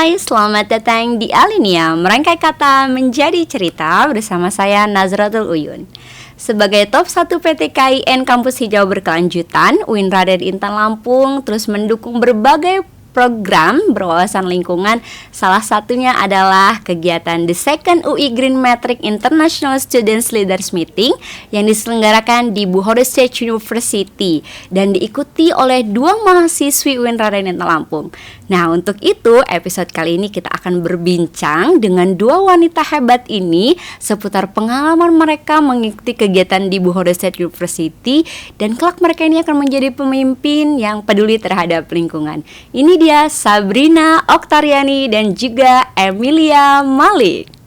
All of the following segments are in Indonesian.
Hai, selamat datang di Alinea, merangkai kata menjadi cerita bersama saya Nazratul Uyun. Sebagai top 1 PT KIN Kampus Hijau Berkelanjutan, UIN Raden Intan Lampung terus mendukung berbagai program berwawasan lingkungan. Salah satunya adalah kegiatan The Second UI Green Matrix International Students Leaders Meeting yang diselenggarakan di Buhoro State University dan diikuti oleh 2 mahasiswi UIN Raden Intan Lampung. Nah, untuk itu episode kali ini kita akan berbincang dengan 2 wanita hebat ini seputar pengalaman mereka mengikuti kegiatan di Buhoro State University dan kelak mereka ini akan menjadi pemimpin yang peduli terhadap lingkungan. Ini dia Sabrina Oktariani dan juga Emilia Malik.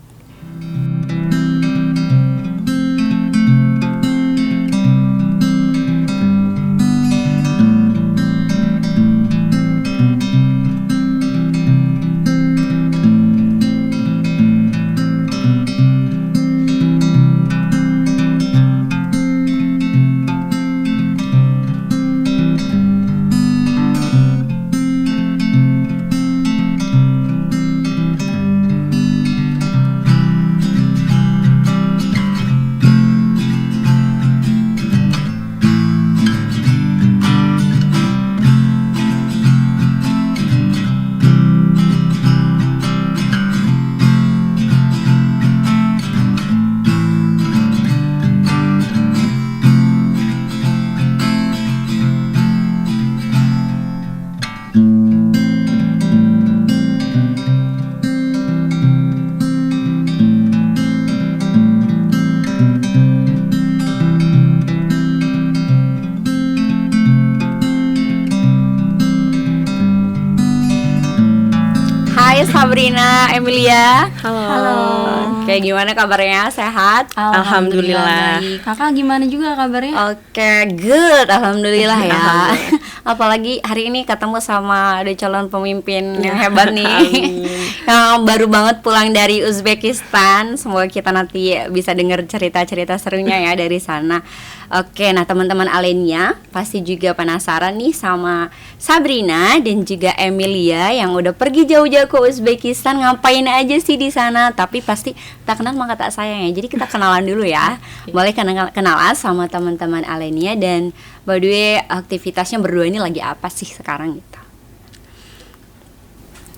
Hai Sabrina, Emilia. Halo. Oke, gimana kabarnya? Sehat? Alhamdulillah. Baik. Kakak gimana juga kabarnya? Oke, good. Alhamdulillah ya. Apalagi hari ini ketemu sama ada calon pemimpin yang hebat nih. Yang baru banget pulang dari Uzbekistan. Semoga kita nanti bisa dengar cerita-cerita serunya ya dari sana. Oke, nah teman-teman Alinea pasti juga penasaran nih sama Sabrina dan juga Emilia yang udah pergi jauh-jauh ke Uzbekistan, ngapain aja sih di sana? Tapi pasti tak kenal maka tak sayang ya. Jadi kita kenalan dulu ya. Boleh kenalan sama teman-teman Alinea dan by the way aktivitasnya berdua ini lagi apa sih sekarang gitu.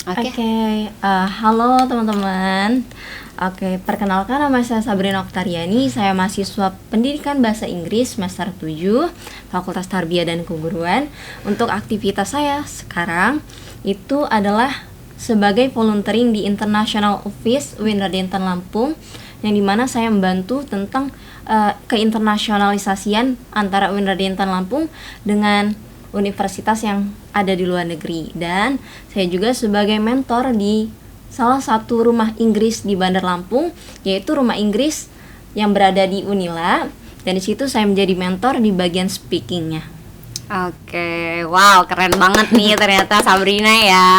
Oke, halo teman-teman. Oke, perkenalkan nama saya Sabrina Oktariani. Saya mahasiswa Pendidikan Bahasa Inggris semester 7 Fakultas Tarbiyah dan Keguruan. Untuk aktivitas saya sekarang itu adalah sebagai volunteering di International Office UIN Raden Intan Lampung, yang dimana saya membantu tentang keinternasionalisasian antara UIN Raden Intan Lampung dengan universitas yang ada di luar negeri. Dan saya juga sebagai mentor di salah satu rumah Inggris di Bandar Lampung, yaitu rumah Inggris yang berada di Unila. Dan di situ saya menjadi mentor di bagian speakingnya. Oke, wow, keren banget nih ternyata Sabrina ya.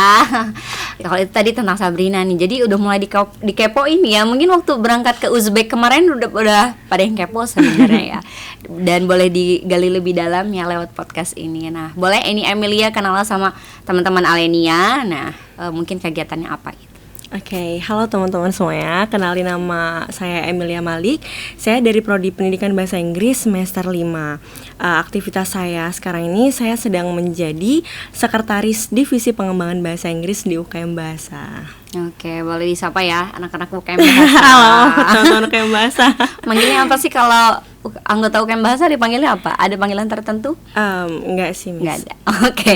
Kalau itu tadi tentang Sabrina nih, jadi udah mulai dikepoin ya. Mungkin waktu berangkat ke Uzbek kemarin udah pada yang kepo sebenarnya ya. Dan boleh digali lebih dalam ya lewat podcast ini. Nah, boleh ini Emilia kenal sama teman-teman Alinea. Nah, mungkin kegiatannya apa gitu. Oke, halo teman-teman semuanya. Kenalin nama saya Emilia Malik. Saya dari Prodi Pendidikan Bahasa Inggris semester 5. Aktivitas saya sekarang ini saya sedang menjadi sekretaris Divisi Pengembangan Bahasa Inggris di UKM Bahasa. Oke, boleh disapa ya anak-anak UKM Bahasa. Halo, teman-teman UKM Bahasa. Manggilnya apa sih kalau anggota UKM Bahasa dipanggilnya apa? Ada panggilan tertentu? Enggak sih, Miss. Enggak ada. Oke.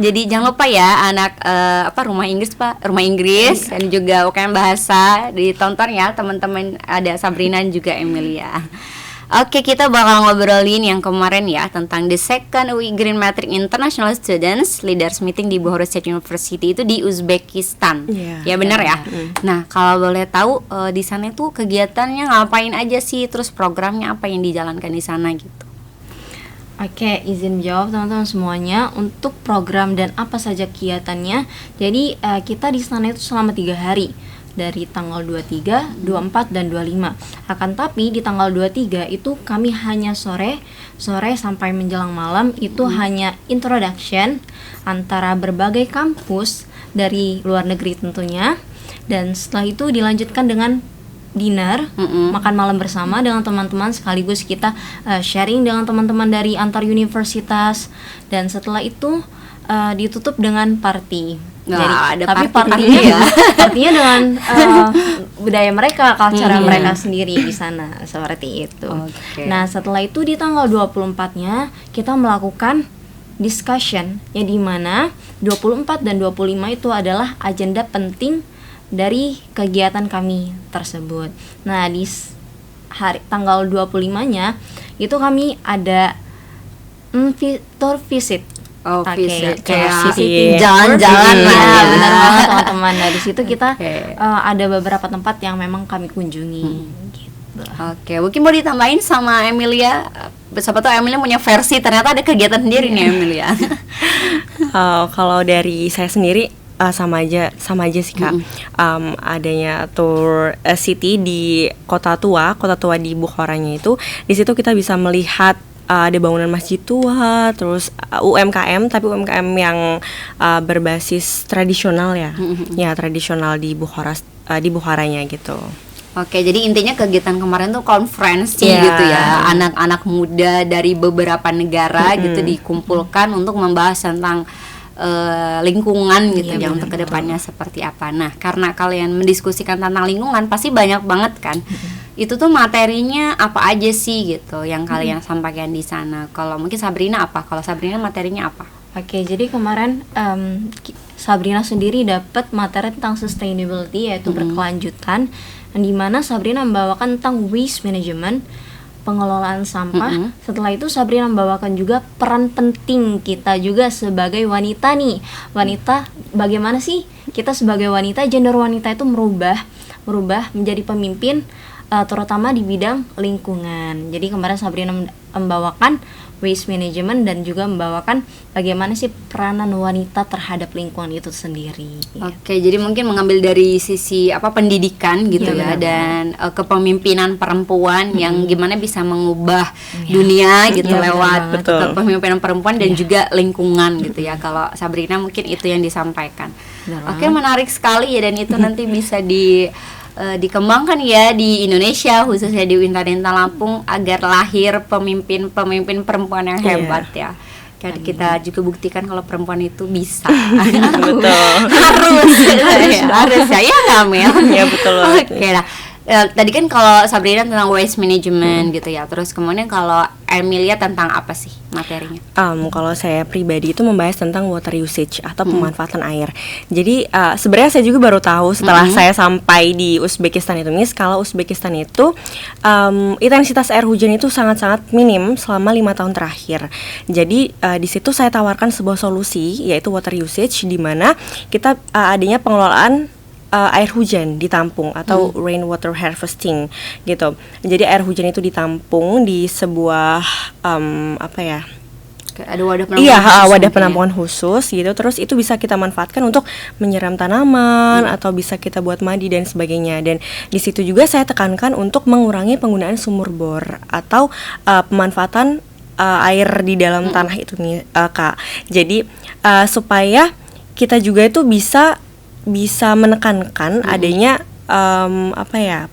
Jadi jangan lupa ya anak rumah Inggris Pak, rumah Inggris dan juga UKM Bahasa ditonton ya teman-teman, ada Sabrina dan juga Emilia. Oke, kita bakal ngobrolin yang kemarin ya tentang The Second UI Green Matrix International Students Leaders Meeting di Buhoro State University itu di Uzbekistan. Ya benar ya. Nah, kalau boleh tahu di sana itu kegiatannya ngapain aja sih, terus programnya apa yang dijalankan di sana gitu. Oke, izin jawab teman-teman semuanya. Untuk program dan apa saja kegiatannya, jadi kita di sana itu selama 3 hari, dari tanggal 23, 24, dan 25. Akan tapi di tanggal 23 itu kami hanya sore sampai menjelang malam itu hanya introduction antara berbagai kampus dari luar negeri tentunya. Dan setelah itu dilanjutkan dengan dinner, makan malam bersama dengan teman-teman, sekaligus kita sharing dengan teman-teman dari antar universitas. Dan setelah itu ditutup dengan party. Nah, ada tapi party partinya ya. partinya dengan budaya mereka, culture mereka sendiri di sana, seperti itu. Oke. Nah, setelah itu di tanggal 24-nya kita melakukan discussion, yang dimana 24 dan 25 itu adalah agenda penting dari kegiatan kami tersebut. Nah, di tanggal 25-nya itu kami ada tour visit. Visit kayak kayak jalan-jalan lah ya, ya. benar banget teman-teman. Nah, di situ kita ada beberapa tempat yang memang kami kunjungi. Gitu. Oke, mungkin mau ditambahin sama Emilia. Siapa tahu Emilia punya versi, ternyata ada kegiatan sendiri nih Emilia. Kalau dari saya sendiri sama aja sih Kak. Adanya tour city di Kota Tua di Bukharanya itu. Di situ kita bisa melihat ada bangunan masjid tua, terus UMKM, tapi UMKM yang berbasis tradisional ya, ya tradisional di Bukharanya gitu. Oke, jadi intinya kegiatan kemarin tuh konferensi gitu ya, anak-anak muda dari beberapa negara gitu dikumpulkan untuk membahas tentang lingkungan gitu ya, untuk kedepannya seperti apa. Nah, karena kalian mendiskusikan tentang lingkungan, pasti banyak banget kan. Itu tuh materinya apa aja sih gitu yang kalian sampaikan di sana. Kalau mungkin Sabrina apa? Kalau Sabrina materinya apa? Oke, jadi kemarin Sabrina sendiri dapat materi tentang sustainability, yaitu berkelanjutan, di mana Sabrina membawakan tentang waste management, pengelolaan sampah. Setelah itu Sabrina membawakan juga peran penting kita juga sebagai wanita nih. Wanita, bagaimana sih kita sebagai wanita, gender wanita itu merubah menjadi pemimpin, terutama di bidang lingkungan. Jadi kemarin Sabrina membawakan waste management dan juga membawakan bagaimana sih peranan wanita terhadap lingkungan itu sendiri. Oke, jadi mungkin mengambil dari sisi pendidikan gitu ya, dan kepemimpinan perempuan yang gimana bisa mengubah dunia gitu lewat kepemimpinan perempuan dan juga lingkungan gitu ya. Kalau Sabrina mungkin itu yang disampaikan. Oke, menarik sekali ya, dan itu nanti bisa dikembangkan ya di Indonesia, khususnya di Winradinta Lampung, agar lahir pemimpin perempuan yang hebat ya. Kan kita juga buktikan kalau perempuan itu bisa. Betul. harus ya Mel. Ya betul. Oke lah. Tadi kan kalau Sabrina tentang waste management gitu ya. Terus kemudian kalau Emilia tentang apa sih materinya? Kalau saya pribadi itu membahas tentang water usage atau pemanfaatan air. Jadi sebenarnya saya juga baru tahu setelah saya sampai di Uzbekistan itu, kalau Uzbekistan itu intensitas air hujan itu sangat-sangat minim selama 5 tahun terakhir. Jadi di situ saya tawarkan sebuah solusi, yaitu water usage, di mana kita adanya pengelolaan air hujan ditampung atau rainwater harvesting gitu. Jadi air hujan itu ditampung di sebuah ada wadah penampungan wadah penampungan khusus gitu. Terus itu bisa kita manfaatkan untuk menyiram tanaman atau bisa kita buat mandi dan sebagainya. Dan di situ juga saya tekankan untuk mengurangi penggunaan sumur bor atau pemanfaatan air di dalam tanah itu nih Kak. Jadi supaya kita juga itu bisa menekankan adanya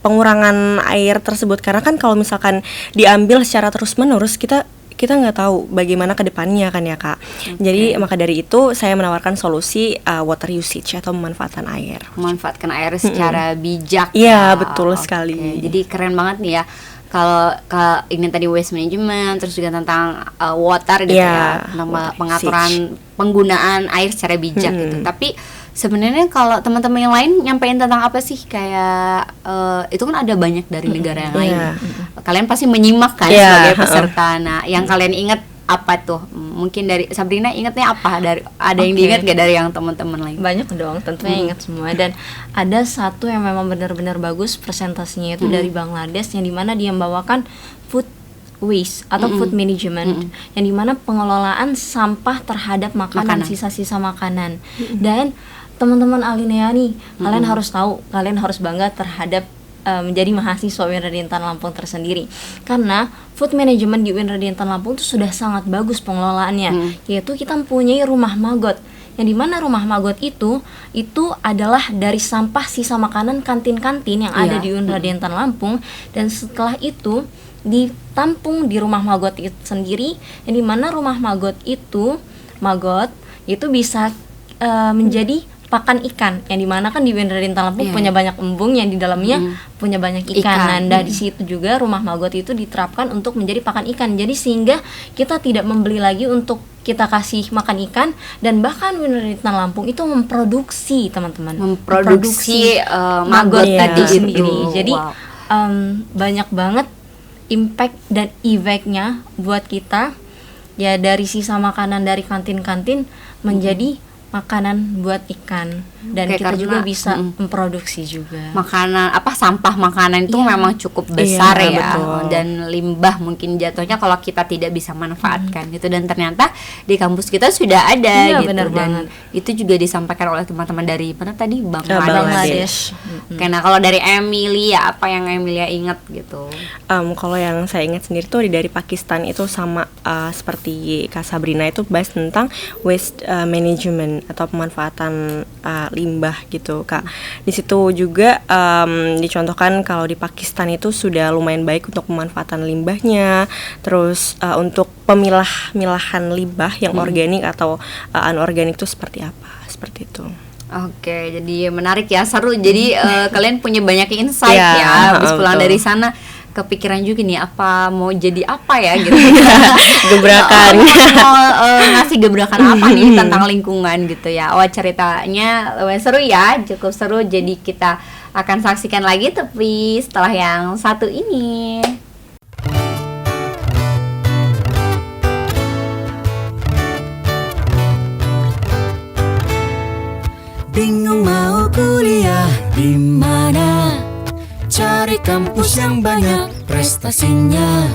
pengurangan air tersebut, karena kan kalau misalkan diambil secara terus-menerus kita nggak tahu bagaimana kedepannya kan ya Kak. Jadi maka dari itu saya menawarkan solusi water usage atau memanfaatkan air. Memanfaatkan air secara bijak. Iya, betul sekali. Jadi keren banget nih ya. Kalau ini tadi waste management, terus juga tentang water gitu ya, tentang pengaturan penggunaan air secara bijak gitu. Tapi sebenarnya kalau teman-teman yang lain nyampein tentang apa sih, kayak itu kan ada banyak dari negara yang lain. Kalian pasti menyimak kan sebagai peserta. Nah, yang kalian ingat apa tuh? Mungkin dari Sabrina ingatnya apa? Ada yang diingat gak dari yang teman-teman lain? Banyak dong, tentunya ingat semua. Dan ada satu yang memang benar-benar bagus presentasinya, itu dari Bangladesh, yang dimana dia membawakan food waste atau food management, yang dimana pengelolaan sampah terhadap makanan. Sisa-sisa makanan. Dan teman-teman Alinea nih, kalian harus tahu, kalian harus bangga terhadap menjadi mahasiswa Winradinta Lampung tersendiri, karena food management di Winradinta Lampung itu sudah sangat bagus pengelolaannya. Yaitu kita mempunyai rumah magot yang dimana rumah magot itu adalah dari sampah sisa makanan kantin-kantin yang ada di Unra Dentan Lampung, dan setelah itu ditampung di rumah magot itu sendiri, yang dimana rumah magot itu bisa menjadi pakan ikan, yang dimana kan di Unra Dentan Lampung punya banyak embung yang di dalamnya punya banyak ikan. Nah, di situ juga rumah magot itu diterapkan untuk menjadi pakan ikan. Jadi sehingga kita tidak membeli lagi untuk kita kasih makan ikan, dan bahkan Unra Dentan Lampung itu memproduksi teman-teman, magot tadi sendiri. Jadi banyak banget impact dan efeknya buat kita ya, dari sisa makanan dari kantin-kantin menjadi makanan buat ikan, dan kita juga bisa memproduksi juga sampah makanan itu memang cukup besar betul. Dan limbah mungkin jatuhnya kalau kita tidak bisa manfaatkan gitu, dan ternyata di kampus kita sudah ada gitu, dan banget. Itu juga disampaikan oleh teman-teman dari mana tadi, Bangladesh. Karena kalau dari Emilia, apa yang Emilia ingat gitu? Kalau yang saya ingat sendiri tuh dari Pakistan itu sama seperti Kak Sabrina, itu bahas tentang waste management atau pemanfaatan limbah gitu, Kak. Di situ juga dicontohkan kalau di Pakistan itu sudah lumayan baik untuk pemanfaatan limbahnya, terus untuk pemilah-milahan limbah yang organik atau anorganik itu seperti apa, seperti itu. Oke, jadi menarik ya, seru. Jadi kalian punya banyak insight ya. Habis pulang dari sana kepikiran juga nih, apa mau jadi apa ya gitu. Gebrakan. Mau ngasih gebrakan apa nih tentang lingkungan gitu ya. Ceritanya seru ya, cukup seru. Jadi kita akan saksikan lagi tapi setelah yang satu ini. Bingung mau kuliah di mana? Cari kampus yang banyak prestasinya,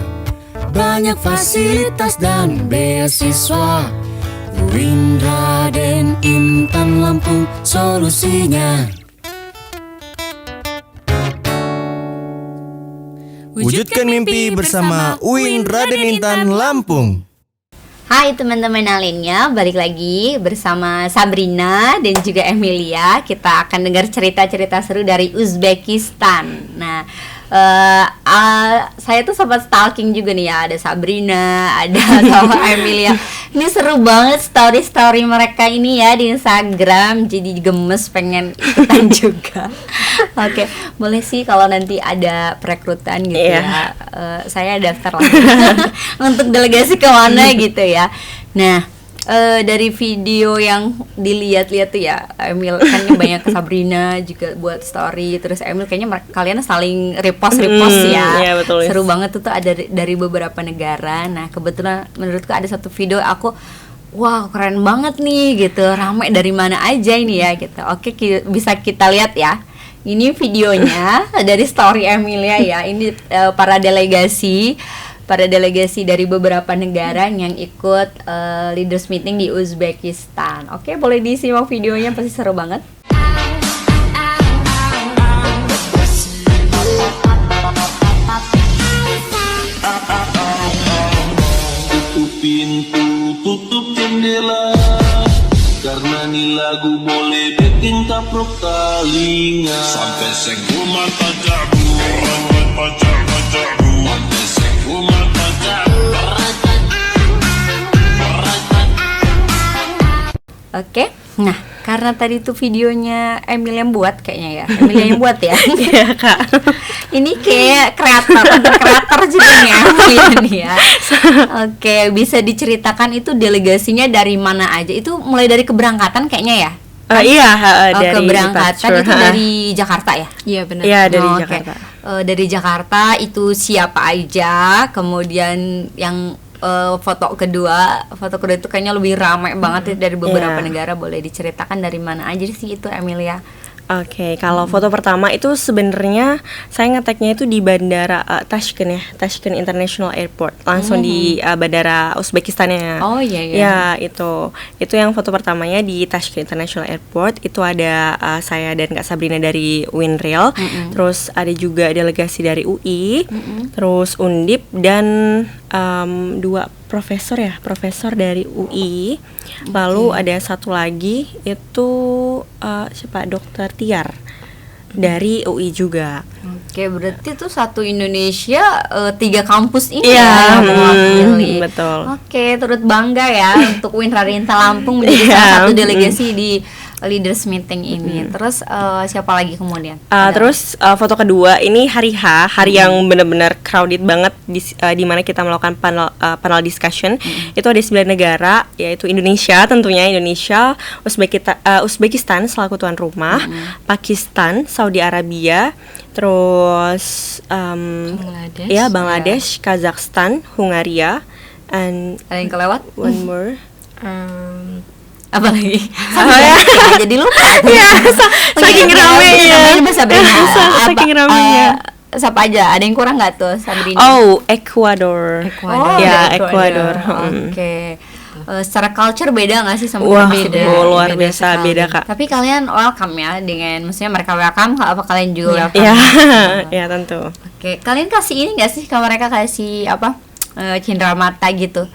banyak fasilitas dan beasiswa. UIN Raden Intan Lampung solusinya. Wujudkan mimpi bersama UIN Raden Intan Lampung. Hai teman-teman lainnya, balik lagi bersama Sabrina dan juga Emilia. Kita akan dengar cerita-cerita seru dari Uzbekistan. Nah, saya tuh sempat stalking juga nih ya, ada Sabrina, ada sama Emilia. Ini seru banget story-story mereka ini ya di Instagram. Jadi gemes pengen ikutan juga. Oke, boleh sih kalau nanti ada perekrutan gitu ya, saya daftar lagi untuk delegasi kemana gitu ya. Nah, dari video yang dilihat-lihat tuh ya, Emil kan banyak ke Sabrina juga buat story, terus Emil kayaknya kalian saling repost ya. Iya, betul. Seru banget tuh ada dari beberapa negara. Nah, kebetulan menurutku ada satu video aku, wow keren banget nih gitu, rame dari mana aja ini ya gitu. Oke, bisa kita lihat ya. Ini videonya dari story Emilia ya. Ini para delegasi dari beberapa negara yang ikut leaders meeting di Uzbekistan. Oke, boleh disimak videonya, pasti seru banget. Tutup pintu, tutup jendela, karena nih lagu boleh bikin kaprok telinga. Sampai senggol mata jago, sampai senggol mata jago. Oke, nah karena tadi tuh videonya Emil yang buat kayaknya ya, Emilia yang buat ya. Iya, Kak. Ini kayak kreator juga nih Emilia nih ya. Oke, bisa diceritakan itu delegasinya dari mana aja? Itu mulai dari keberangkatan kayaknya ya? Dari keberangkatan itu dari Jakarta ya? Iya benar. Iya, dari Oke. Jakarta. Dari Jakarta itu siapa aja? Kemudian yang foto kedua itu kayaknya lebih ramai banget ya, dari beberapa negara. Boleh diceritakan dari mana aja sih itu Emilia? Oke, kalau foto pertama itu sebenarnya saya ngeteknya itu di bandara Tashkent ya, Tashkent International Airport, langsung di bandara Uzbekistannya. Oh iya. Ya, itu yang foto pertamanya di Tashkent International Airport. Itu ada saya dan Kak Sabrina dari UINRIL, terus ada juga delegasi dari UI, terus Undip dan 2 profesor dari UI. Lalu ada satu lagi itu siapa, Dokter Tiar dari UI juga. Oke, berarti tuh satu Indonesia 3 kampus ini Iya, ya mewakili. betul. Oke, turut bangga ya untuk UIN Raden Intan Lampung menjadi salah satu delegasi di leaders meeting ini. Terus siapa lagi kemudian? Terus foto kedua ini hari H, hari yang benar-benar crowded banget di mana kita melakukan panel discussion. Itu ada 9 negara, yaitu Indonesia tentunya, Uzbekistan selaku tuan rumah, Pakistan, Saudi Arabia, terus Bangladesh, Kazakhstan, Hungaria, and Ada yang kelewat? one more. Apa lagi? Jadi lupa. Saking ramenya. Saking ramenya. Siapa aja? Ada yang kurang nggak tuh, Sabrina? Oh, Ecuador. Oh, Ya, ada Ecuador. Oke. Secara culture beda nggak sih sama Wah, beda? luar biasa sekali. beda, Kak. Tapi kalian welcome ya, dengan maksudnya mereka welcome, apa kalian juga welcome? Ya, ya tentu. Oke, kalian kasih ini nggak sih, kalau mereka kasih apa? Cindera mata gitu.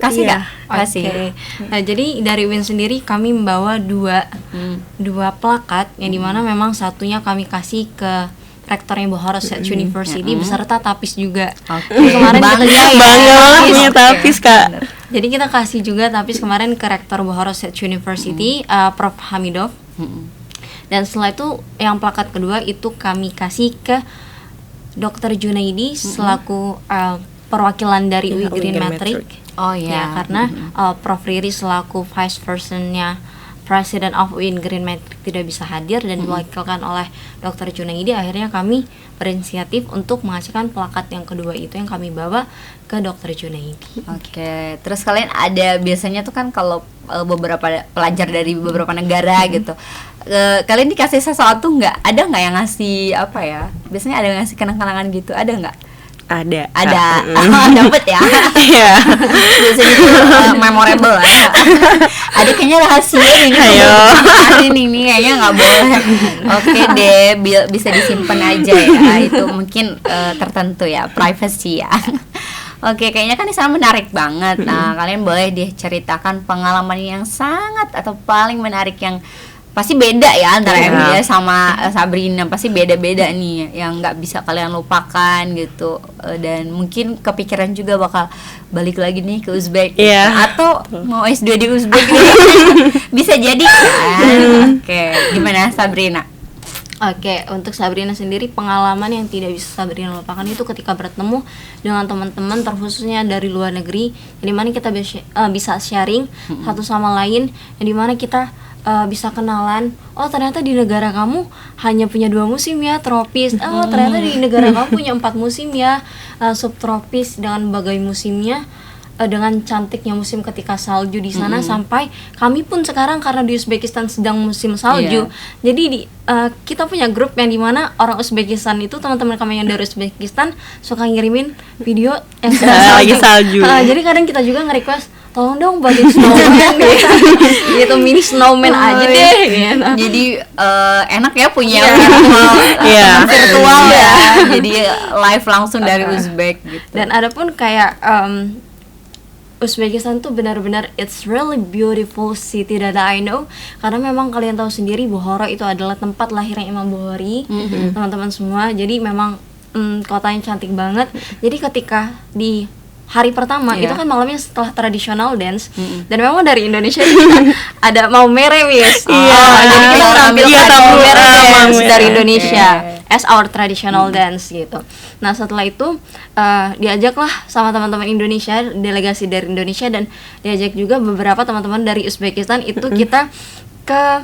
Kasih nggak? Kasih. Oke. Nah, jadi dari Win sendiri kami membawa dua plakat yang dimana memang satunya kami kasih ke rektornya Bohoro State University beserta tapis juga. Jadi kemarin kita Bangga banget punya tapis, Kak. Jadi kita kasih juga tapis kemarin ke rektor Bohoro State University, Prof Hamidov. Dan setelah itu yang plakat kedua itu kami kasih ke Dr. Junaidi selaku perwakilan dari UI Green Metric. Oh Ya, karena Prof Riri selaku vice personnya President of UIN Green Metric tidak bisa hadir dan diwakilkan oleh Dr. Junaidi, akhirnya kami berinisiatif untuk menghasilkan plakat yang kedua itu yang kami bawa ke Dr. Junaidi. Oke, terus kalian ada biasanya tuh kan kalau beberapa pelajar dari beberapa negara gitu, kalian dikasih sesuatu nggak? Ada nggak yang ngasih apa ya? Biasanya ada yang ngasih kenang-kenangan gitu, ada nggak? Ada. Dapet ya. Iya. Biasanya itu memorable lah. Ada kayaknya rahasia ini. Ayo. Ini kayaknya nggak boleh. Oke deh, bisa disimpan aja ya. Itu mungkin tertentu ya, privacy ya. Oke, kayaknya kan di sana menarik banget. Nah, kalian boleh diceritakan pengalaman yang sangat atau paling menarik yang pasti beda ya antara Emilia sama Sabrina, pasti beda-beda nih yang nggak bisa kalian lupakan gitu, dan mungkin kepikiran juga bakal balik lagi nih ke Uzbek atau mau S2 di Uzbek bisa jadi kan. Oke, gimana Sabrina? Oke, untuk Sabrina sendiri pengalaman yang tidak bisa Sabrina lupakan itu ketika bertemu dengan teman-teman terkhususnya dari luar negeri, yang dimana kita bisa sharing satu sama lain, yang dimana kita bisa kenalan, oh ternyata di negara kamu hanya punya 2 musim ya, tropis. Oh ternyata di negara kamu punya 4 musim ya, subtropis dengan berbagai musimnya, dengan cantiknya musim ketika salju di sana. Sampai kami pun sekarang karena di Uzbekistan sedang musim salju, jadi kita punya grup yang dimana orang Uzbekistan itu, teman-teman kami yang dari Uzbekistan suka ngirimin video yang sedang lagi salju. Jadi kadang kita juga nge-request, tolong dong buatin snowman gitu, mini snowman aja deh gitu. Jadi enak ya punya virtual ya, jadi live langsung dari Uzbek gitu. Dan ada pun kayak Uzbekistan tuh benar-benar it's really beautiful city that I know, karena memang kalian tahu sendiri Bohoro itu adalah tempat lahirnya Imam Bukhari, teman-teman semua. Jadi memang kotanya cantik banget. Jadi ketika di hari pertama itu kan malamnya setelah traditional dance, dan memang dari Indonesia kita ada mau mere wis. Jadi kita tampilkan mau mere dance dari Indonesia as our traditional dance gitu. Nah setelah itu diajaklah sama teman-teman Indonesia, delegasi dari Indonesia, dan diajak juga beberapa teman-teman dari Uzbekistan. Itu kita ke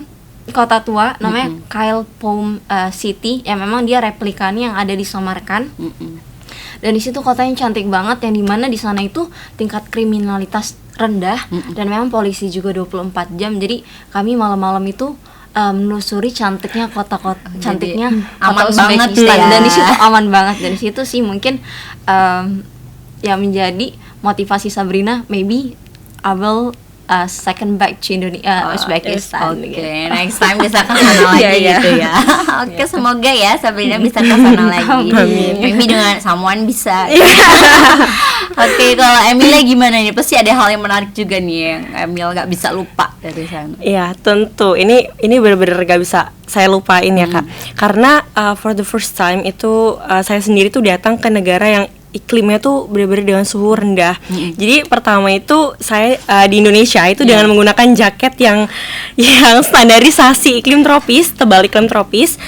kota tua namanya Kailpom City, yang memang dia replikannya yang ada di Samarkand. Dan di situ kotanya cantik banget, yang dimana di sana itu tingkat kriminalitas rendah, dan memang polisi juga 24 jam. Jadi kami malam-malam itu menelusuri cantiknya kota-kota, cantiknya aman kota banget Uzbekistan, ya. dan di situ aman banget. Dan di situ sih mungkin yang menjadi motivasi Sabrina, maybe I will second back to Uzbekistan. Oke, next time bisa ke sana lagi gitu ya. Oke, semoga ya Sabrina bisa ke sana lagi. Maybe dengan someone bisa. Oke, kalau Emilia gimana nih? Pasti ada hal yang menarik juga nih yang Emil gak bisa lupa dari sana. Iya, tentu. Ini benar-benar gak bisa saya lupain ya, Kak. Karena for the first time itu saya sendiri tuh datang ke negara yang iklimnya tuh benar-benar dengan suhu rendah. Jadi pertama itu saya di Indonesia itu dengan menggunakan jaket yang standarisasi iklim tropis, tebal iklim tropis.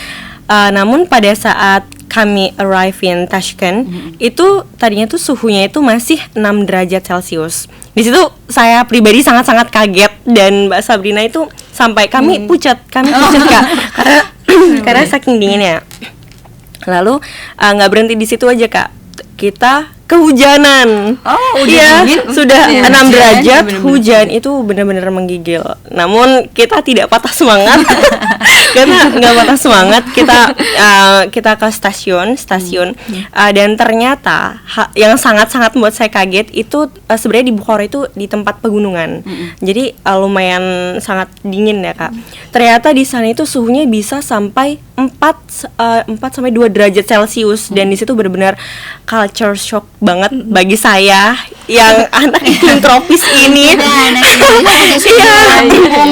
Namun pada saat kami arrive in Tashkent, itu tadinya tuh suhunya itu masih 6 derajat Celcius. Di situ saya pribadi sangat-sangat kaget, dan Mbak Sabrina itu sampai kami pucat Kak, karena saking dinginnya. Lalu nggak berhenti di situ aja, Kak. Kita kehujanan. Oh, udah iya, dingin. sudah Iya, 6 derajat, bener-bener. hujan itu benar-benar menggigil. Namun kita tidak patah semangat. Karena nggak patah semangat, kita ke stasiun, dan ternyata yang sangat-sangat membuat saya kaget itu sebenarnya di Bukhara itu di tempat pegunungan. Jadi lumayan sangat dingin ya, Kak. Ternyata di sana itu suhunya bisa sampai 4 sampai 2 derajat Celcius, dan di situ benar-benar culture shock banget bagi saya yang anak iklim tropis ini.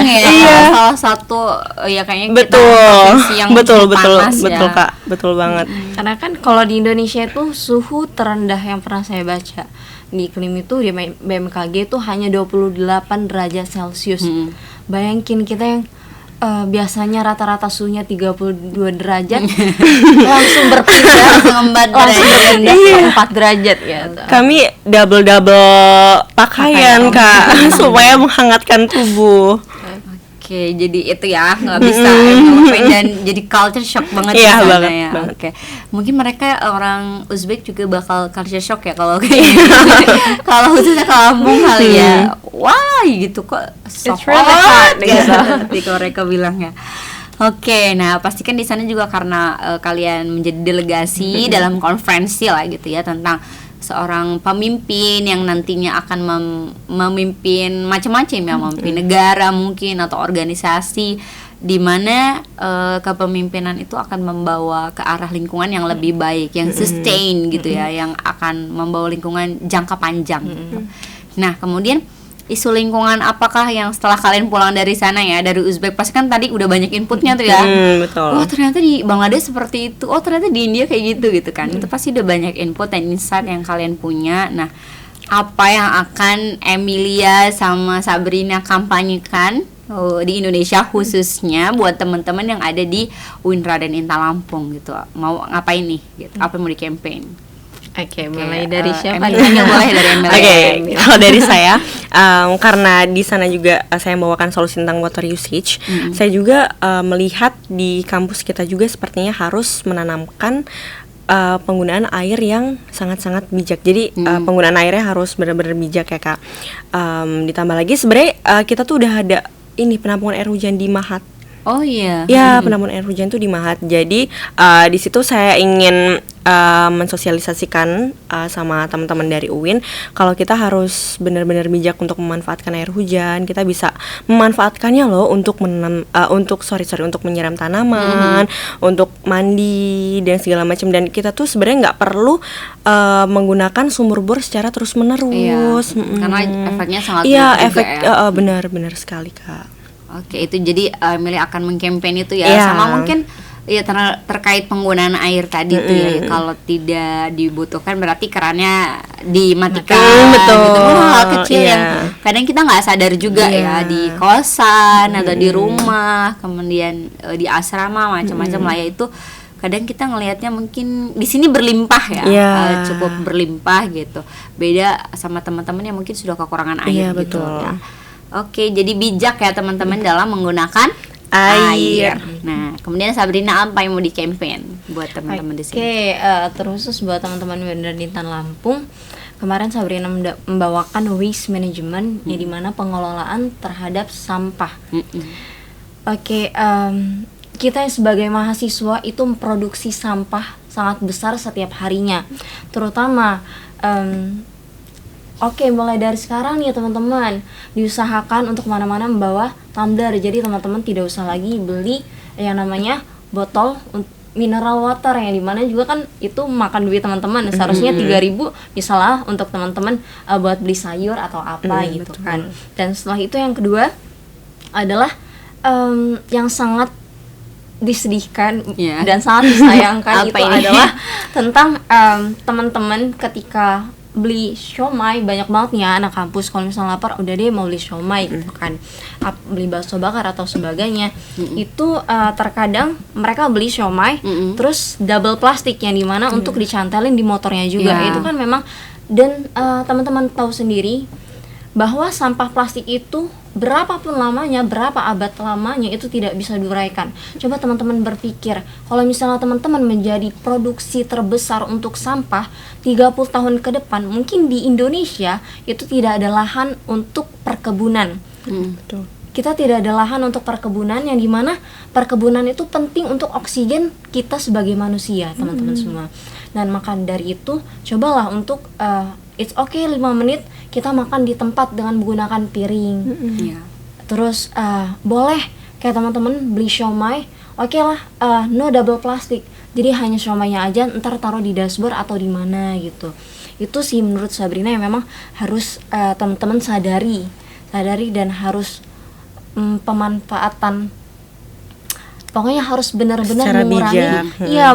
Iya, salah satu ya kayaknya kita Betul, provinsi yang betul, cukup panas ya. Kak, betul banget. Karena kan kalau di Indonesia itu suhu terendah yang pernah saya baca di iklim itu di BMKG itu hanya 28 derajat Celcius. Bayangin kita yang biasanya rata-rata suhunya 32 derajat langsung berpindah ke 4 derajat ya. Kami double pakaian Kak supaya menghangatkan tubuh. Oke, jadi itu ya nggak bisa ngelupain, dan jadi culture shock banget di Iya, sana banget, ya. banget. Oke, mungkin mereka orang Uzbek juga bakal culture shock ya kalau kayak gitu. Kalau khususnya ke Lampung kali ya. Wah, gitu kok so It's really hot, gitu. Di mereka bilangnya. Oke, nah pastikan di sana juga karena kalian menjadi delegasi dalam konferensi lah gitu ya, tentang seorang pemimpin yang nantinya akan memimpin macam-macam ya, memimpin negara mungkin atau organisasi, di mana kepemimpinan itu akan membawa ke arah lingkungan yang lebih baik, yang sustain gitu ya, yang akan membawa lingkungan jangka panjang gitu. Nah, kemudian isu lingkungan apakah yang setelah kalian pulang dari sana ya, dari Uzbek, pasti kan tadi udah banyak inputnya tuh ya. Betul. Oh, ternyata di Bangladesh seperti itu. Oh, ternyata di India kayak gitu kan. Itu pasti udah banyak input dan insight yang kalian punya. Nah, apa yang akan Emilia sama Sabrina kampanyekan di Indonesia khususnya buat teman-teman yang ada di UIN Raden Intan Lampung gitu. Mau ngapain nih gitu? Apa yang mau di campaign? Oke, mulai dari siapa Emilia boleh dari Emilia. Oke, kalau dari saya, karena di sana juga saya membawakan solusi tentang water usage, saya juga melihat di kampus kita juga sepertinya harus menanamkan penggunaan air yang sangat-sangat bijak. Jadi penggunaan airnya harus benar-benar bijak ya, Kak. Ditambah lagi sebenarnya kita tuh udah ada ini penampungan air hujan di Mahat. Oh iya. Ya, penampungan air hujan tuh di Mahat. Jadi di situ saya ingin mensosialisasikan sama teman-teman dari UIN kalau kita harus benar-benar bijak untuk memanfaatkan air hujan. Kita bisa memanfaatkannya loh untuk untuk menyiram tanaman, untuk mandi dan segala macam. Dan kita tuh sebenarnya nggak perlu menggunakan sumur bor secara terus-menerus. Iya, karena efeknya sangat iya, buruk juga efek ya. benar-benar sekali, Kak. Oke, itu jadi Emilia akan meng-campaign itu ya. Iya. Sama mungkin ya terkait penggunaan air tadi tuh ya. Kalau tidak dibutuhkan berarti kerannya dimatikan. Betul. Gitu. Hal kecil Iya. yang kadang kita nggak sadar juga ya, di kosan atau di rumah, kemudian di asrama macam-macam lah ya, itu kadang kita ngelihatnya mungkin di sini berlimpah ya, Iya. cukup berlimpah gitu. Beda sama teman-teman yang mungkin sudah kekurangan air Iya, gitu betul. ya. Oke, jadi bijak ya teman-teman dalam menggunakan Air. Nah, kemudian Sabrina, apa yang mau di campaign buat teman-teman di sini? Oke, terkhusus buat teman-teman UIN Raden Intan Lampung, kemarin Sabrina membawakan waste management, yang dimana pengelolaan terhadap sampah. Oke, kita sebagai mahasiswa itu memproduksi sampah sangat besar setiap harinya, terutama oke, mulai dari sekarang nih teman-teman, diusahakan untuk kemana-mana membawa tumbler. Jadi teman-teman tidak usah lagi beli yang namanya botol mineral water yang dimana juga kan itu makan duit teman-teman. Seharusnya 3.000 misalnya untuk teman-teman buat beli sayur atau apa gitu kan. Dan setelah itu yang kedua adalah yang sangat disedihkan dan sangat disayangkan itu adalah tentang teman-teman ketika beli siomay. Banyak banget nih ya anak kampus kalau misalnya lapar udah deh mau beli siomay gitu kan, beli bakso bakar atau sebagainya. Itu terkadang mereka beli siomay terus double plastik yang dimana untuk dicantelin di motornya juga. Itu kan memang, dan teman-teman tahu sendiri bahwa sampah plastik itu berapapun lamanya, berapa abad lamanya itu tidak bisa diuraikan. Coba teman-teman berpikir, kalau misalnya teman-teman menjadi produksi terbesar untuk sampah 30 tahun ke depan, mungkin di Indonesia itu tidak ada lahan untuk perkebunan. Kita tidak ada lahan untuk perkebunan, yang dimana perkebunan itu penting untuk oksigen kita sebagai manusia, teman-teman semua. Dan maka dari itu, cobalah untuk it's okay 5 menit kita makan di tempat dengan menggunakan piring. Terus boleh kayak teman-teman beli siomay, oke lah, no double plastik. Jadi hanya siomaynya aja, ntar taruh di dashboard atau di mana gitu. Itu sih menurut Sabrina yang memang harus teman-teman sadari dan harus pemanfaatan. Pokoknya harus benar-benar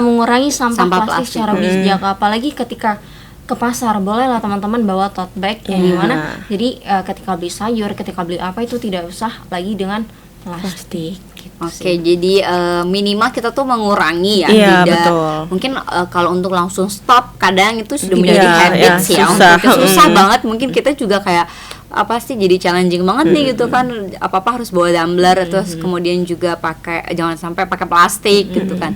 mengurangi sampah plastik secara bijak. Apalagi ketika ke pasar, bolehlah teman-teman bawa tote bag yang dimana jadi ketika beli sayur, ketika beli apa itu tidak usah lagi dengan plastik. Oke, jadi minimal kita tuh mengurangi ya, tidak mungkin kalau untuk langsung stop kadang itu sudah menjadi habit sih ya, susah banget. Mungkin kita juga kayak apa sih, jadi challenging banget nih gitu kan, apa-apa harus bawa tumbler, terus kemudian juga jangan sampai pakai plastik gitu kan.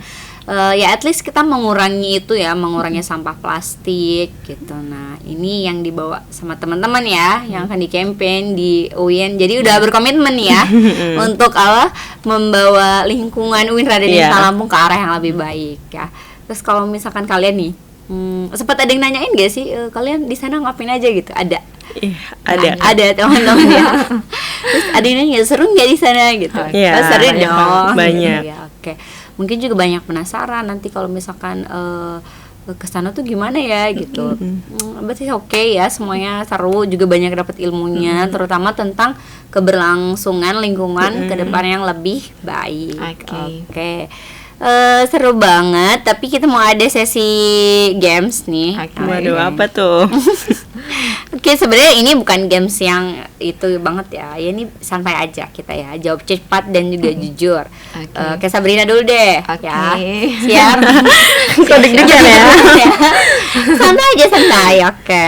Ya at least kita mengurangi itu ya, mengurangi sampah plastik gitu. Nah ini yang dibawa sama teman-teman ya, yang akan di campaign di UIN. Jadi udah berkomitmen ya untuk membawa lingkungan UIN Raden Intan Lampung ke arah yang lebih baik ya. Terus kalau misalkan kalian nih, sempat ada yang nanyain gak sih kalian di sana ngapain aja gitu? Ada teman-teman ya. Terus ada yang nanya seru nggak di sana gitu? Seru dong. Banyak. Ya, oke. Mungkin juga banyak penasaran nanti kalau misalkan ke sana tuh gimana ya gitu. Berarti oke ya, semuanya seru, juga banyak dapat ilmunya, terutama tentang keberlangsungan lingkungan ke depan yang lebih baik. Oke. Seru banget, tapi kita mau ada sesi games nih. Waduh, apa tuh? Oke, sebenarnya ini bukan games yang itu banget ya. Ya ini santai aja kita ya. Jawab cepat dan juga jujur. Oke, Sabrina dulu deh. Ya. Siap. Kok deg-degan ya? Santai aja, santai. Oke.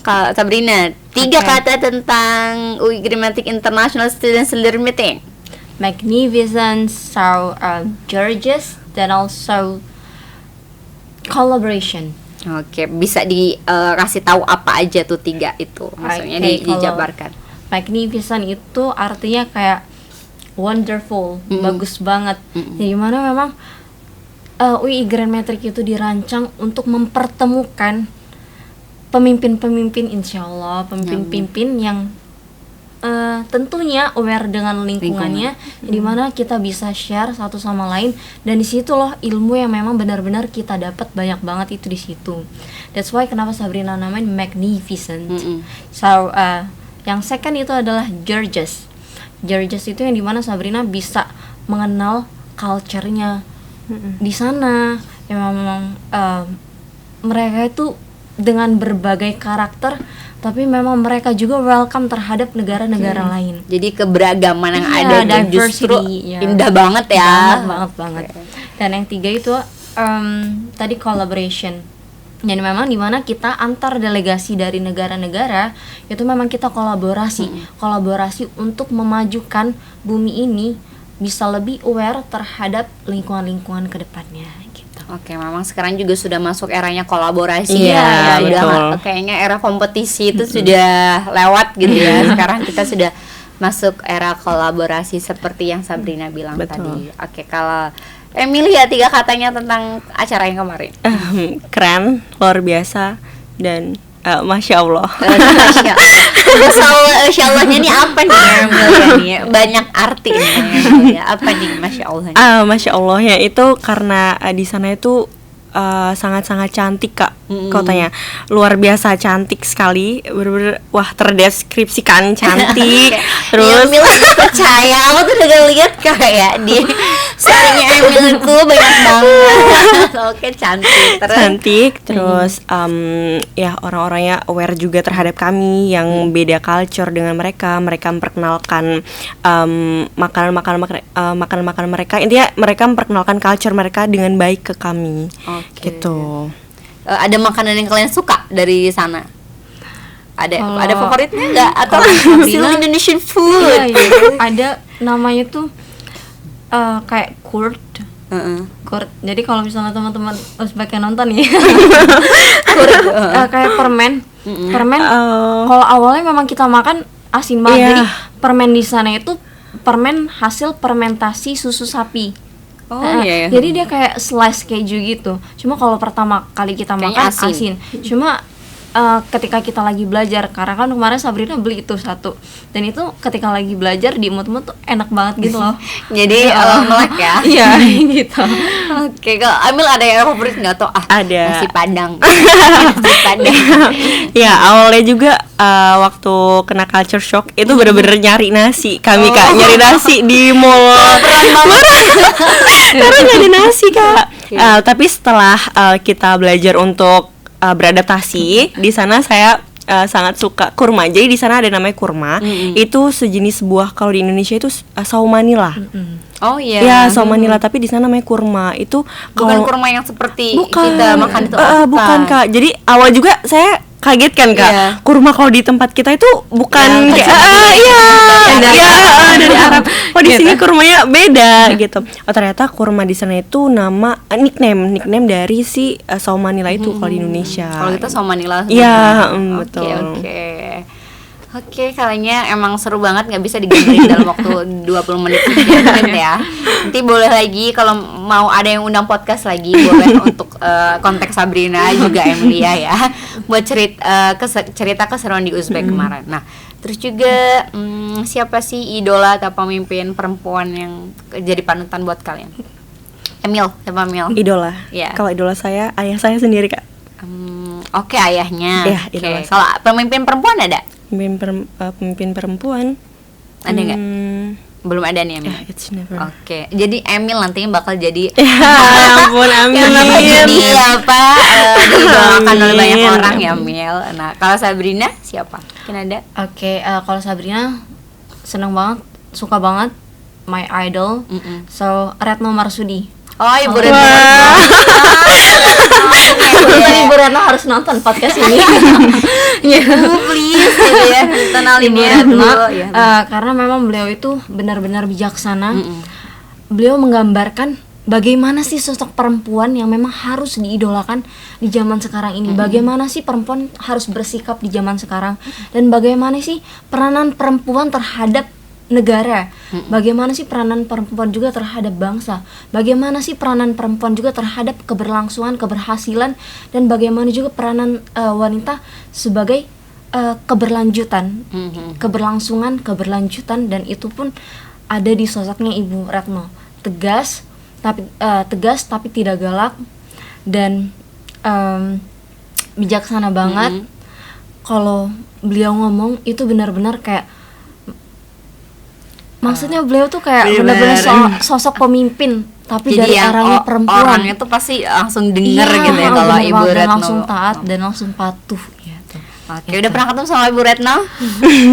Kalau Sabrina, 3 kata tentang UI Grammatic International Students Leader Meeting. Magnificent, so gorgeous, dan also collaboration. Oke, bisa dikasih tahu apa aja tuh 3 itu, maksudnya dijabarkan. Magnificent itu artinya kayak wonderful, bagus banget. Jadi mana memang UI Grammatic itu dirancang untuk mempertemukan pemimpin-pemimpin, insyaallah pemimpin-pemimpin yang tentunya aware dengan lingkungannya, di mana kita bisa share satu sama lain, dan di situ loh ilmu yang memang benar-benar kita dapat banyak banget itu di situ. That's why kenapa Sabrina namain magnificent. So yang second itu adalah gorgeous. Gorgeous itu yang dimana Sabrina bisa mengenal culture-nya di sana. Yang memang mereka itu dengan berbagai karakter, tapi memang mereka juga welcome terhadap negara-negara lain. Jadi keberagaman yang ada itu justru indah banget ya. Banget. Dan yang 3 itu tadi collaboration. Jadi memang dimana kita antar delegasi dari negara-negara itu memang kita kolaborasi untuk memajukan bumi ini bisa lebih aware terhadap lingkungan-lingkungan ke depannya. Oke, memang sekarang juga sudah masuk eranya kolaborasi ya. Udah kayaknya era kompetisi itu sudah lewat gitu ya. Sekarang kita sudah masuk era kolaborasi seperti yang Sabrina bilang tadi. Oke, kalau Emily ya 3 katanya tentang acara yang kemarin. Keren, luar biasa, dan Masya Allah. Masya Allahnya ini apa nih Emilia nih? Banyak arti nih Emilia. Apa nih Masya Allahnya? Masya Allahnya itu karena di sana itu sangat-sangat cantik Kak, kotanya luar biasa cantik sekali, bener-bener wah terdeskripsikan cantik. Terus Emil gak percaya, aku tuh udah lihat kayak di story-nya Emil itu banyak banget. Oke, cantik. Terus cantik, terus ya orang-orangnya aware juga terhadap kami yang beda culture dengan mereka. Mereka memperkenalkan makanan-makanan mereka. Intinya mereka memperkenalkan culture mereka dengan baik ke kami. Gitu. Ada makanan yang kalian suka dari sana? Ada favoritnya nggak? Atau still Indonesian food? Iya. Ada namanya tuh kayak kurd. Kurd. Jadi kalau misalnya teman-teman Uzbek yang nonton ya, kurd kayak permen. Permen. Kalau awalnya memang kita makan asin banget. Jadi permen di sana itu permen hasil fermentasi susu sapi. Jadi dia kayak slice keju gitu. Cuma kalau pertama kali kita makan asin. Cuma ketika kita lagi belajar, karena kan kemarin Sabrina beli itu satu, dan itu ketika lagi belajar di mood tuh enak banget gitu loh. Jadi melek ya. Iya gitu. Oke, kalau Amil ada yang favorit nggak tuh? Ada nasi padang. Nasi padang. Ya awalnya juga waktu kena culture shock itu bener-bener nyari nasi kami Kak, nyari nasi di mall. Karena nggak ada nasi Kak. Tapi setelah kita belajar untuk beradaptasi di sana, saya sangat suka kurma. Jadi di sana ada namanya kurma. Itu sejenis buah, kalau di Indonesia itu saumanila. Oh iya. Ya, saumanila, tapi di sana namanya kurma. Itu bukan kurma yang seperti kita makan itu. Bukan Kak. Jadi awal juga saya kaget kan Kak. Kurma kalau di tempat kita itu bukan dari Arab. Oh di sini kurmanya beda gitu. Oh ternyata kurma di sana itu nama nickname dari si saumanila itu kalau di Indonesia. Kalau kita saumanila. Iya, betul. Oke, kayaknya emang seru banget, nggak bisa digambarin dalam waktu 20 menit ya. Nanti boleh lagi kalau mau ada yang undang podcast lagi, boleh untuk kontak Sabrina juga Emilia ya, buat cerita keseruan di Uzbek kemarin. Nah, terus juga siapa sih idola atau pemimpin perempuan yang jadi panutan buat kalian? Emil, siapa Emil? Idola. Ya. Kalau idola saya, ayah saya sendiri Kak. Oke, ayahnya. Iya, idola. Kalau pemimpin perempuan ada? Pemimpin perempuan ada nggak? Belum ada nih Emil. It's never. Oke, jadi Emil nantinya bakal jadi Ya ampun, amin. jadi diidolakan oleh banyak orang ya Emil. Nah, kalau Sabrina siapa? Mungkin ada? Oke, kalau Sabrina seneng banget, suka banget, my idol. So Retno Marsudi. Oh, Ibu Retno. Ibu Retno harus nonton podcast ini. Please ya, kenalin Ibu dia Retno, dulu ya. karena memang beliau itu benar-benar bijaksana. Beliau menggambarkan bagaimana sih sosok perempuan yang memang harus diidolakan di zaman sekarang ini. Bagaimana sih perempuan harus bersikap di zaman sekarang, dan bagaimana sih peranan perempuan terhadap negara, bagaimana sih peranan perempuan juga terhadap bangsa, bagaimana sih peranan perempuan juga terhadap keberlangsungan, keberhasilan, dan bagaimana juga peranan wanita sebagai keberlanjutan, keberlanjutan, dan itu pun ada di sosoknya Ibu Retno. Tegas tapi tidak galak, dan bijaksana banget. Kalau beliau ngomong itu benar-benar kayak, maksudnya beliau tuh kayak benar-benar sosok pemimpin, tapi jadi dari arahnya perempuan. Orangnya tuh pasti langsung denger gitu ya kalau Ibu Retno. Langsung taat dan langsung patuh gitu. Oke, udah pernah ketemu sama Ibu Retno?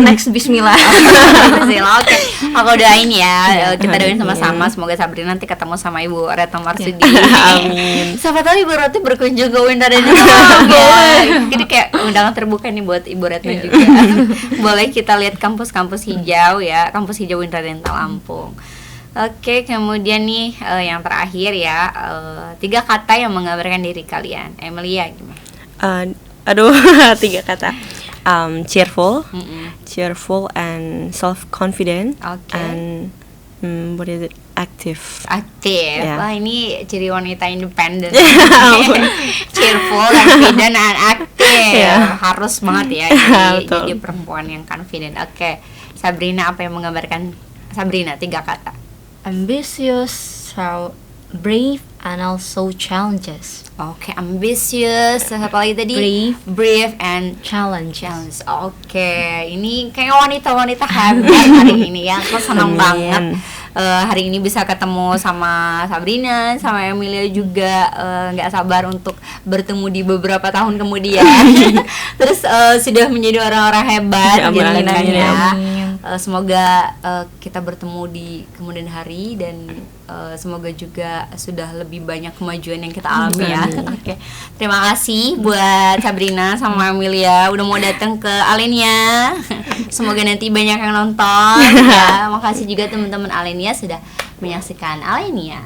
Next, bismillah. Bismillah. Oke, aku doain ya, kita doain sama-sama semoga Sabrina nanti ketemu sama Ibu Retno Marsudi. Amin. Siapa tahu Ibu Retno berkunjung ke Uin Raden. Jadi kayak undangan terbuka nih buat Ibu Retno juga. Boleh kita lihat kampus-kampus hijau ya, kampus hijau Uin Raden Lampung. Oke, kemudian nih yang terakhir ya, 3 kata yang menggambarkan diri kalian. Emilia gimana? Aduh, 3 kata. Cheerful and self-confident. And what is it? Aktif. Yeah. Wah, ini ciri wanita independen. Cheerful, confident, and aktif. harus banget ya jadi perempuan yang confident. Oke, Sabrina, apa yang menggambarkan Sabrina 3 kata? Ambitious, so brave, and also challenges. Oke, ambitious, apa lagi tadi? Brave and Challenges. Oke, ini kayak wanita-wanita hebat hari ini ya. Aku senang banget hari ini bisa ketemu sama Sabrina, sama Emilia juga. Nggak sabar untuk bertemu di beberapa tahun kemudian. Terus sudah menjadi orang-orang hebat gitu kan ya. Semoga kita bertemu di kemudian hari dan semoga juga sudah lebih banyak kemajuan yang kita alami ya. Oke. Terima kasih buat Sabrina sama Emilia udah mau datang ke Alenia. Semoga nanti banyak yang nonton ya. Makasih juga teman-teman Alenia sudah menyaksikan Alenia.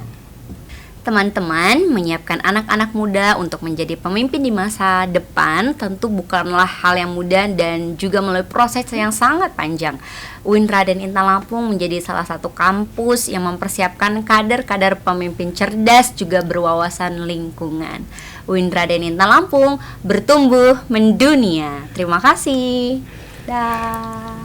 Teman-teman, menyiapkan anak-anak muda untuk menjadi pemimpin di masa depan tentu bukanlah hal yang mudah dan juga melalui proses yang sangat panjang. UIN Raden Intan Lampung menjadi salah satu kampus yang mempersiapkan kader-kader pemimpin cerdas juga berwawasan lingkungan. UIN Raden Intan Lampung bertumbuh mendunia. Terima kasih. Dah.